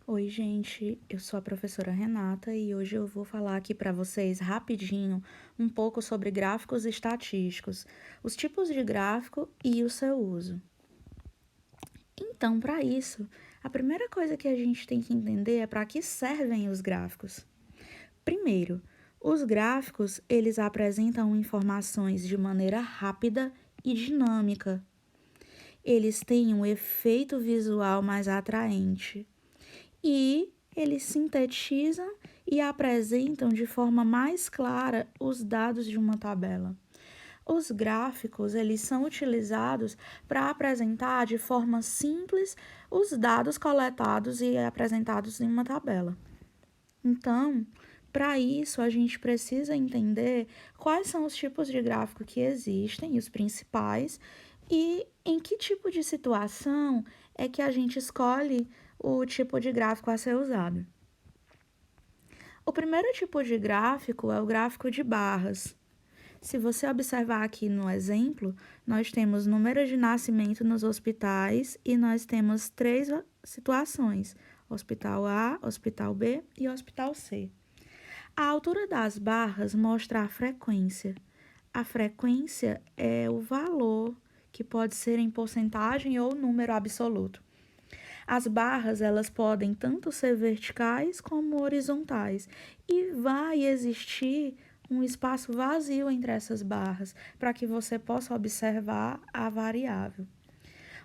Oi, gente, eu sou a professora Renata e hoje eu vou falar aqui para vocês rapidinho um pouco sobre gráficos estatísticos, os tipos de gráfico e o seu uso. Então, para isso, a primeira coisa que a gente tem que entender é para que servem os gráficos. Primeiro, os gráficos, eles apresentam informações de maneira rápida e dinâmica. Eles têm um efeito visual mais atraente e eles sintetizam e apresentam de forma mais clara os dados de uma tabela. Os gráficos, eles são utilizados para apresentar de forma simples os dados coletados e apresentados em uma tabela. Então, para isso, a gente precisa entender quais são os tipos de gráfico que existem, os principais, e em que tipo de situação é que a gente escolhe o tipo de gráfico a ser usado. O primeiro tipo de gráfico é o gráfico de barras. Se você observar aqui no exemplo, nós temos número de nascimento nos hospitais e nós temos três situações: Hospital A, Hospital B e Hospital C. A altura das barras mostra a frequência. A frequência é o valor que pode ser em porcentagem ou número absoluto. As barras, elas podem tanto ser verticais como horizontais e vai existir um espaço vazio entre essas barras para que você possa observar a variável.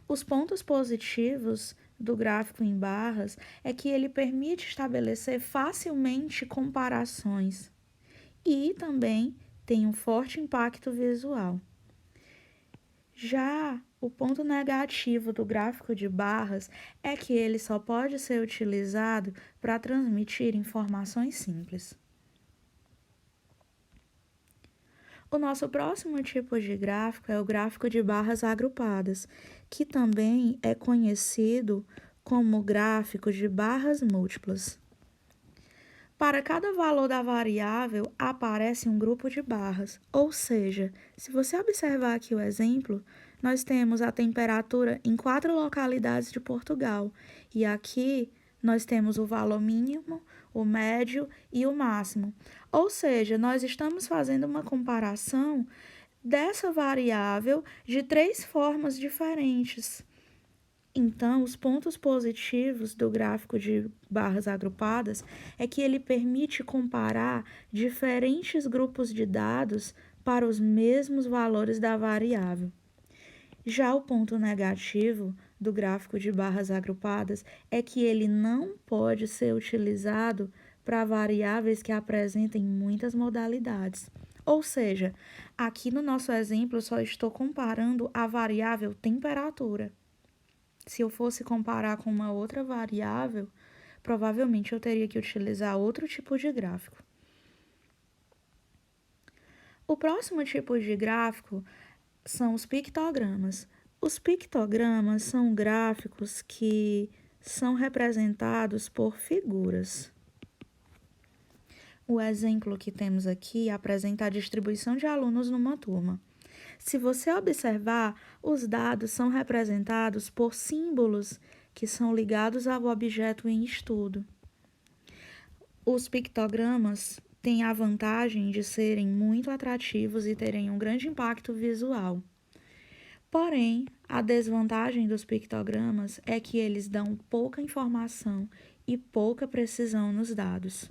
Os pontos positivos do gráfico em barras é que ele permite estabelecer facilmente comparações e também tem um forte impacto visual. Já o ponto negativo do gráfico de barras é que ele só pode ser utilizado para transmitir informações simples. O nosso próximo tipo de gráfico é o gráfico de barras agrupadas, que também é conhecido como gráfico de barras múltiplas. Para cada valor da variável, aparece um grupo de barras, ou seja, se você observar aqui o exemplo, nós temos a temperatura em 4 localidades de Portugal, e aqui nós temos o valor mínimo, o médio e o máximo. Ou seja, nós estamos fazendo uma comparação dessa variável de 3 formas diferentes. Então, os pontos positivos do gráfico de barras agrupadas é que ele permite comparar diferentes grupos de dados para os mesmos valores da variável. Já o ponto negativo do gráfico de barras agrupadas é que ele não pode ser utilizado para variáveis que apresentem muitas modalidades. Ou seja, aqui no nosso exemplo, eu só estou comparando a variável temperatura. Se eu fosse comparar com uma outra variável, provavelmente eu teria que utilizar outro tipo de gráfico. O próximo tipo de gráfico são os pictogramas. Os pictogramas são gráficos que são representados por figuras. O exemplo que temos aqui apresenta a distribuição de alunos numa turma. Se você observar, os dados são representados por símbolos que são ligados ao objeto em estudo. Os pictogramas têm a vantagem de serem muito atrativos e terem um grande impacto visual. Porém, a desvantagem dos pictogramas é que eles dão pouca informação e pouca precisão nos dados.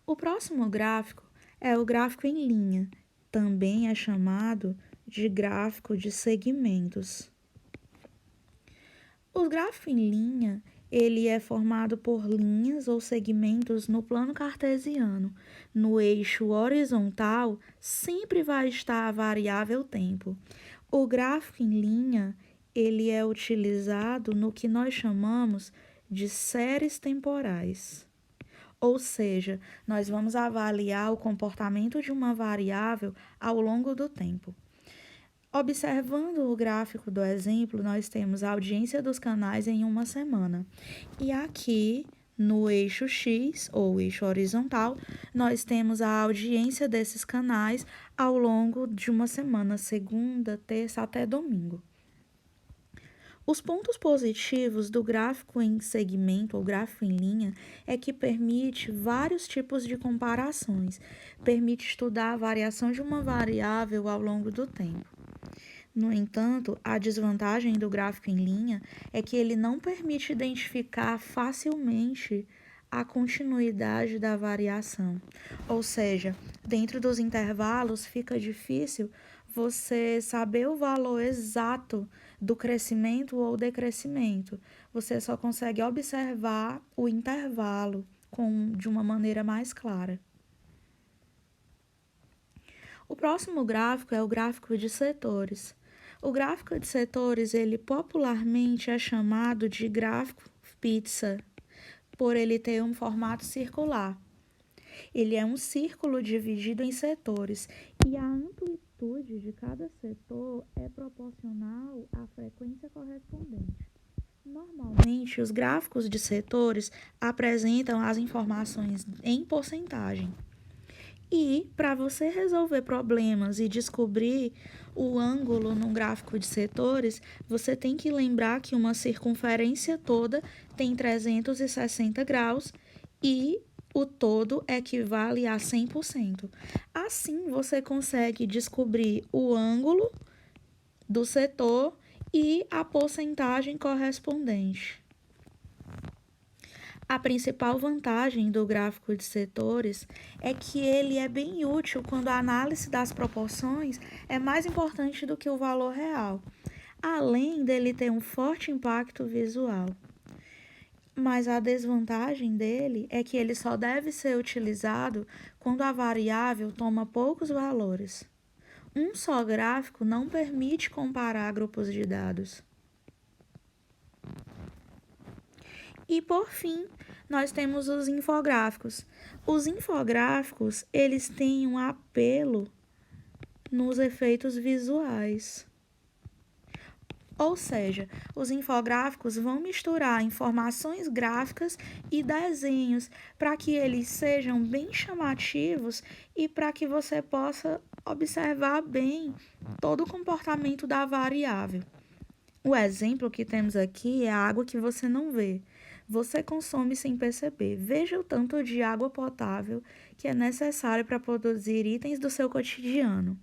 O próximo gráfico é o gráfico em linha, também é chamado de gráfico de segmentos. O gráfico em linha, ele é formado por linhas ou segmentos no plano cartesiano. No eixo horizontal, sempre vai estar a variável tempo. O gráfico em linha, ele é utilizado no que nós chamamos de séries temporais. Ou seja, nós vamos avaliar o comportamento de uma variável ao longo do tempo. Observando o gráfico do exemplo, nós temos a audiência dos canais em uma semana. E aqui, no eixo X, ou eixo horizontal, nós temos a audiência desses canais ao longo de uma semana, segunda, terça até domingo. Os pontos positivos do gráfico em segmento ou gráfico em linha é que permite vários tipos de comparações, permite estudar a variação de uma variável ao longo do tempo. No entanto, a desvantagem do gráfico em linha é que ele não permite identificar facilmente a continuidade da variação. Ou seja, dentro dos intervalos fica difícil você saber o valor exato do crescimento ou decrescimento. Você só consegue observar o intervalo de uma maneira mais clara. O próximo gráfico é o gráfico de setores. O gráfico de setores, ele popularmente é chamado de gráfico pizza, por ele ter um formato circular. Ele é um círculo dividido em setores e a amplitude de cada setor é proporcional à frequência correspondente. Normalmente, os gráficos de setores apresentam as informações em porcentagem. E para você resolver problemas e descobrir o ângulo num gráfico de setores, você tem que lembrar que uma circunferência toda tem 360 graus e o todo equivale a 100%. Assim, você consegue descobrir o ângulo do setor e a porcentagem correspondente. A principal vantagem do gráfico de setores é que ele é bem útil quando a análise das proporções é mais importante do que o valor real, além dele ter um forte impacto visual. Mas a desvantagem dele é que ele só deve ser utilizado quando a variável toma poucos valores. Um só gráfico não permite comparar grupos de dados. E por fim, nós temos os infográficos. Os infográficos, eles têm um apelo nos efeitos visuais. Ou seja, os infográficos vão misturar informações gráficas e desenhos para que eles sejam bem chamativos e para que você possa observar bem todo o comportamento da variável. O exemplo que temos aqui é a água que você não vê. Você consome sem perceber. Veja o tanto de água potável que é necessário para produzir itens do seu cotidiano.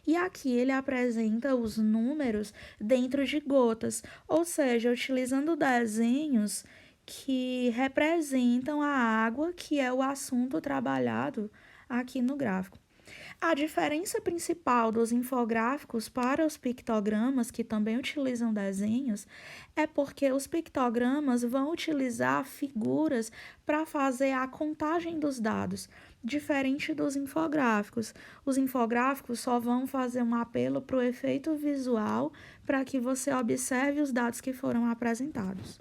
E aqui ele apresenta os números dentro de gotas, ou seja, utilizando desenhos que representam a água, que é o assunto trabalhado aqui no gráfico. A diferença principal dos infográficos para os pictogramas, que também utilizam desenhos, é porque os pictogramas vão utilizar figuras para fazer a contagem dos dados, diferente dos infográficos. Os infográficos só vão fazer um apelo para o efeito visual para que você observe os dados que foram apresentados.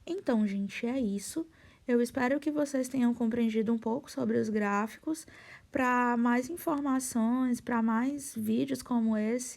Então, gente, é isso. Eu espero que vocês tenham compreendido um pouco sobre os gráficos. Para mais informações, para mais vídeos como esse,